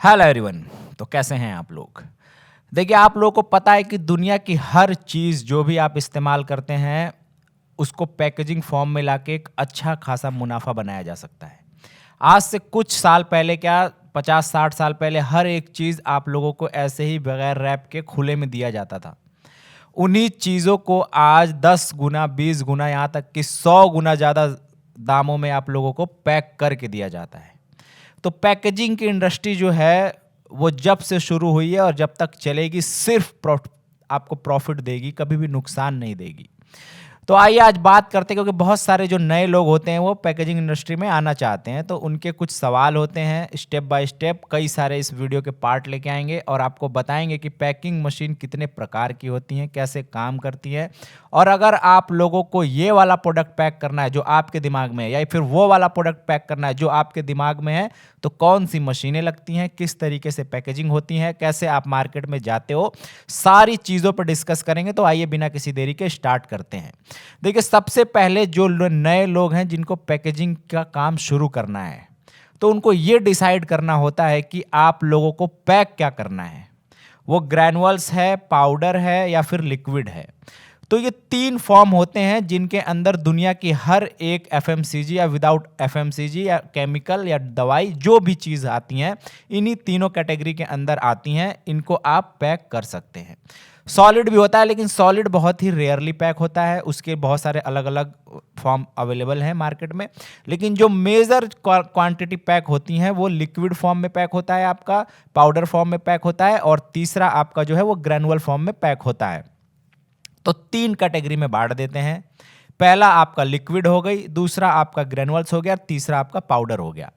Hello everyone. तो कैसे हैं आप लोग? देखिए, आप लोगों को पता है कि दुनिया की हर चीज़ जो भी आप इस्तेमाल करते हैं, उसको पैकेजिंग फॉर्म में लाके एक अच्छा खासा मुनाफा बनाया जा सकता है। आज से कुछ साल पहले, क्या 50-60 साल पहले, हर एक चीज़ आप लोगों को ऐसे ही बगैर रैप के खुले में दिया जाता था। उन्हीं चीज़ों को आज 10 गुना, 20 गुना, यहाँ तक कि 100 गुना ज़्यादा दामों में आप लोगों को पैक करके दिया जाता है। तो पैकेजिंग की इंडस्ट्री जो है वो जब से शुरू हुई है और जब तक चलेगी सिर्फ आपको प्रॉफिट देगी, कभी भी नुकसान नहीं देगी। तो आइए आज बात करते हैं, क्योंकि बहुत सारे जो नए लोग होते हैं वो पैकेजिंग इंडस्ट्री में आना चाहते हैं, तो उनके कुछ सवाल होते हैं। स्टेप बाय स्टेप कई सारे इस वीडियो के पार्ट लेके आएंगे और आपको बताएंगे कि पैकिंग मशीन कितने प्रकार की होती हैं, कैसे काम करती है, और अगर आप लोगों को ये वाला प्रोडक्ट पैक करना है जो आपके दिमाग में है, या फिर वो वाला प्रोडक्ट पैक करना है जो आपके दिमाग में है, तो कौन सी मशीनें लगती हैं, किस तरीके से पैकेजिंग होती है, कैसे आप मार्केट में जाते हो, सारी चीज़ों पर डिस्कस करेंगे। तो आइए बिना किसी देरी के स्टार्ट करते हैं। देखिए, सबसे पहले जो नए लोग हैं जिनको पैकेजिंग का काम शुरू करना है, तो उनको ये डिसाइड करना होता है कि आप लोगों को पैक क्या करना है। वो ग्रैनुअल्स है, पाउडर है, या फिर लिक्विड है। तो ये 3 फॉर्म होते हैं जिनके अंदर दुनिया की हर एक एफएमसीजी या विदाउट एफएमसीजी या केमिकल या दवाई जो भी चीज़ आती हैं, इन्हीं तीनों कैटेगरी के अंदर आती हैं। इनको आप पैक कर सकते हैं। सॉलिड भी होता है, लेकिन सॉलिड बहुत ही रेयरली पैक होता है, उसके बहुत सारे अलग अलग फॉर्म अवेलेबल हैं मार्केट में। लेकिन जो मेजर क्वांटिटी पैक होती हैं वो लिक्विड फॉर्म में पैक होता है, आपका पाउडर फॉर्म में पैक होता है, और तीसरा आपका जो है वो ग्रैनुअल फॉर्म में पैक होता है। तो 3 कैटेगरी में बांट देते हैं। पहला आपका लिक्विड हो गई, दूसरा आपका ग्रैनुअल्स हो गया, तीसरा आपका पाउडर हो गया।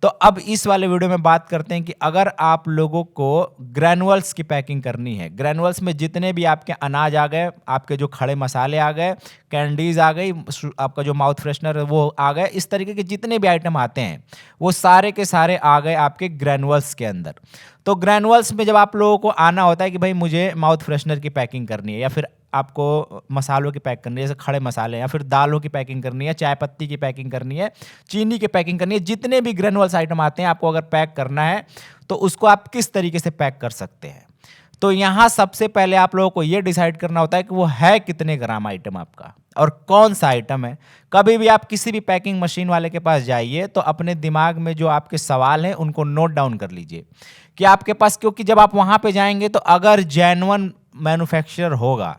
तो अब इस वाले वीडियो में बात करते हैं कि अगर आप लोगों को ग्रैनुअल्स की पैकिंग करनी है, ग्रैनुअल्स में जितने भी आपके अनाज आ गए, आपके जो खड़े मसाले आ गए, कैंडीज आ गई, आपका जो माउथ फ्रेशनर है वो आ गए, इस तरीके के जितने भी आइटम आते हैं वो सारे के सारे आ गए आपके ग्रैनुअल्स के अंदर। तो ग्रैनुअल्स में जब आप लोगों को आना होता है कि भाई मुझे माउथ फ्रेशनर की पैकिंग करनी है, या फिर आपको मसालों की पैक करनी है, जैसे खड़े मसाले, या फिर दालों की पैकिंग करनी है, चाय पत्ती की पैकिंग करनी है, चीनी की पैकिंग करनी है, जितने भी ग्रैनुअल्स आइटम आते हैं आपको अगर पैक करना है तो उसको आप किस तरीके से पैक कर सकते हैं। तो यहाँ सबसे पहले आप लोगों को ये डिसाइड करना होता है कि वो है कितने ग्राम आइटम आपका और कौन सा आइटम है। कभी भी आप किसी भी पैकिंग मशीन वाले के पास जाइए तो अपने दिमाग में जो आपके सवाल हैं उनको नोट डाउन कर लीजिए कि आपके पास, क्योंकि जब आप वहाँ पे जाएंगे तो अगर जेन्युइन मैन्युफैक्चरर होगा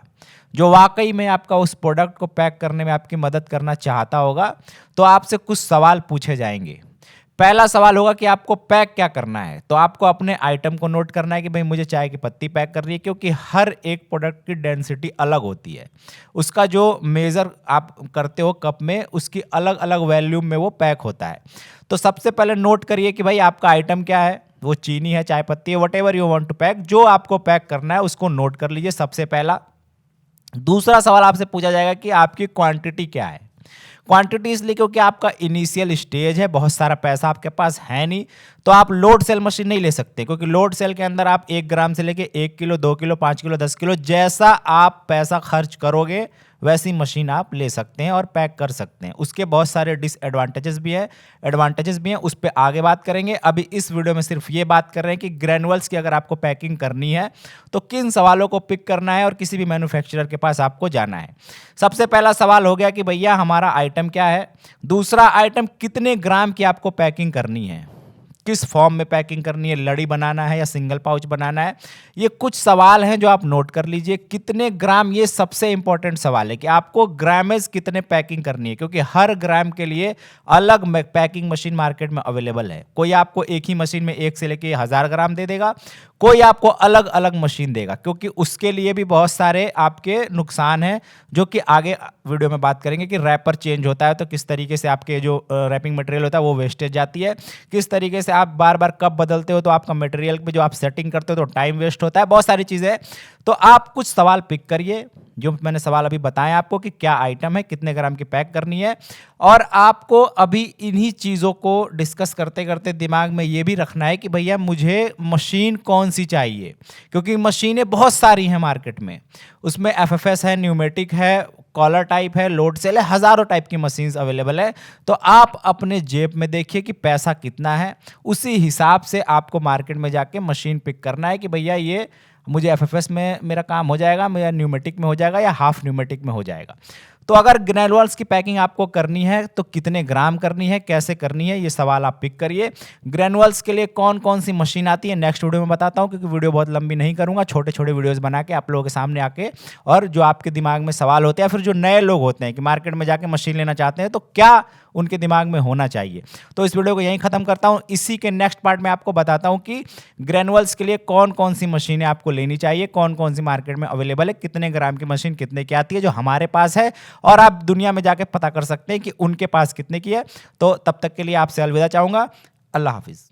जो वाकई में आपका उस प्रोडक्ट को पैक करने में आपकी मदद करना चाहता होगा, तो आपसे कुछ सवाल पूछे जाएंगे। पहला सवाल होगा कि आपको पैक क्या करना है। तो आपको अपने आइटम को नोट करना है कि भाई मुझे चाय की पत्ती पैक करनी है, क्योंकि हर एक प्रोडक्ट की डेंसिटी अलग होती है। उसका जो मेज़र आप करते हो कप में, उसकी अलग अलग वॉल्यूम में वो पैक होता है। तो सबसे पहले नोट करिए कि भाई आपका आइटम क्या है। वो चीनी है, चाय पत्ती है, whatever you want to pack, जो आपको पैक करना है उसको नोट कर लीजिए सबसे पहला। दूसरा सवाल आपसे पूछा जाएगा कि आपकी क्वांटिटी क्या है। क्वांटिटी इसलिए क्योंकि आपका इनिशियल स्टेज है, बहुत सारा पैसा आपके पास है नहीं, तो आप लोड सेल मशीन नहीं ले सकते, क्योंकि लोड सेल के अंदर आप 1 ग्राम से लेके 1 किलो, 2 किलो, 5 किलो, 10 किलो, जैसा आप पैसा खर्च करोगे वैसी मशीन आप ले सकते हैं और पैक कर सकते हैं। उसके बहुत सारे डिसएडवांटेजेस भी है, एडवांटेजेस भी हैं, उस पर आगे बात करेंगे। अभी इस वीडियो में सिर्फ ये बात कर रहे हैं कि ग्रैनुअल्स की अगर आपको पैकिंग करनी है तो किन सवालों को पिक करना है और किसी भी मैन्युफैक्चरर के पास आपको जाना है। सबसे पहला सवाल हो गया कि भैया हमारा आइटम क्या है। दूसरा, आइटम कितने ग्राम की आपको पैकिंग करनी है, किस फॉर्म में पैकिंग करनी है, लड़ी बनाना है या सिंगल पाउच बनाना है। ये कुछ सवाल हैं जो आप नोट कर लीजिए। कितने ग्राम, ये सबसे इंपॉर्टेंट सवाल है कि आपको ग्रामेज कितने पैकिंग करनी है, क्योंकि हर ग्राम के लिए अलग पैकिंग मशीन मार्केट में अवेलेबल है। कोई आपको एक ही मशीन में 1 से लेके 1000 ग्राम दे देगा, कोई आपको अलग अलग मशीन देगा, क्योंकि उसके लिए भी बहुत सारे आपके नुकसान हैं जो कि आगे वीडियो में बात करेंगे। कि रैपर चेंज होता है तो किस तरीके से आपके जो रैपिंग मटेरियल होता है वो वेस्टेज जाती है, किस तरीके से आप बार बार कप बदलते हो तो आपका मटेरियल पे जो आप सेटिंग करते हो तो टाइम वेस्ट होता है, बहुत सारी चीज़ें हैं। तो आप कुछ सवाल पिक करिए, जो मैंने सवाल अभी बताया आपको कि क्या आइटम है, कितने ग्राम की पैक करनी है। और आपको अभी इन्हीं चीज़ों को डिस्कस करते करते दिमाग में ये भी रखना है कि भैया मुझे मशीन कौन सी चाहिए, क्योंकि मशीनें बहुत सारी हैं मार्केट में। उसमें एफएफएस है, न्यूमेटिक है, कॉलर टाइप है, लोड सेल है, हज़ारों टाइप की मशीन्स अवेलेबल है। तो आप अपने जेब में देखिए कि पैसा कितना है, उसी हिसाब से आपको मार्केट में जाके मशीन पिक करना है कि भैया ये मुझे एफएफएस में मेरा काम हो जाएगा, मेरा न्यूमेटिक में हो जाएगा या हाफ न्यूमेटिक में हो जाएगा। तो अगर ग्रेनुअल्स की पैकिंग आपको करनी है तो कितने ग्राम करनी है, कैसे करनी है, ये सवाल आप पिक करिए। ग्रेनुअल्स के लिए कौन कौन सी मशीन आती है नेक्स्ट वीडियो में बताता हूँ, क्योंकि वीडियो बहुत लंबी नहीं करूँगा, छोटे छोटे वीडियोस बना के आप लोगों के सामने आके, और जो आपके दिमाग में सवाल होते हैं, फिर जो नए लोग होते हैं कि मार्केट में जाके मशीन लेना चाहते हैं तो क्या उनके दिमाग में होना चाहिए। तो इस वीडियो को यहीं खत्म करता हूँ। इसी के नेक्स्ट पार्ट में आपको बताता हूँ कि ग्रेनुअल्स के लिए कौन कौन सी मशीनें आपको लेनी चाहिए, कौन कौन सी मार्केट में अवेलेबल है, कितने ग्राम की मशीन कितने की आती है जो हमारे पास है, और आप दुनिया में जाके पता कर सकते हैं कि उनके पास कितने की है। तो तब तक के लिए आपसे अलविदा चाहूंगा। अल्लाह हाफिज।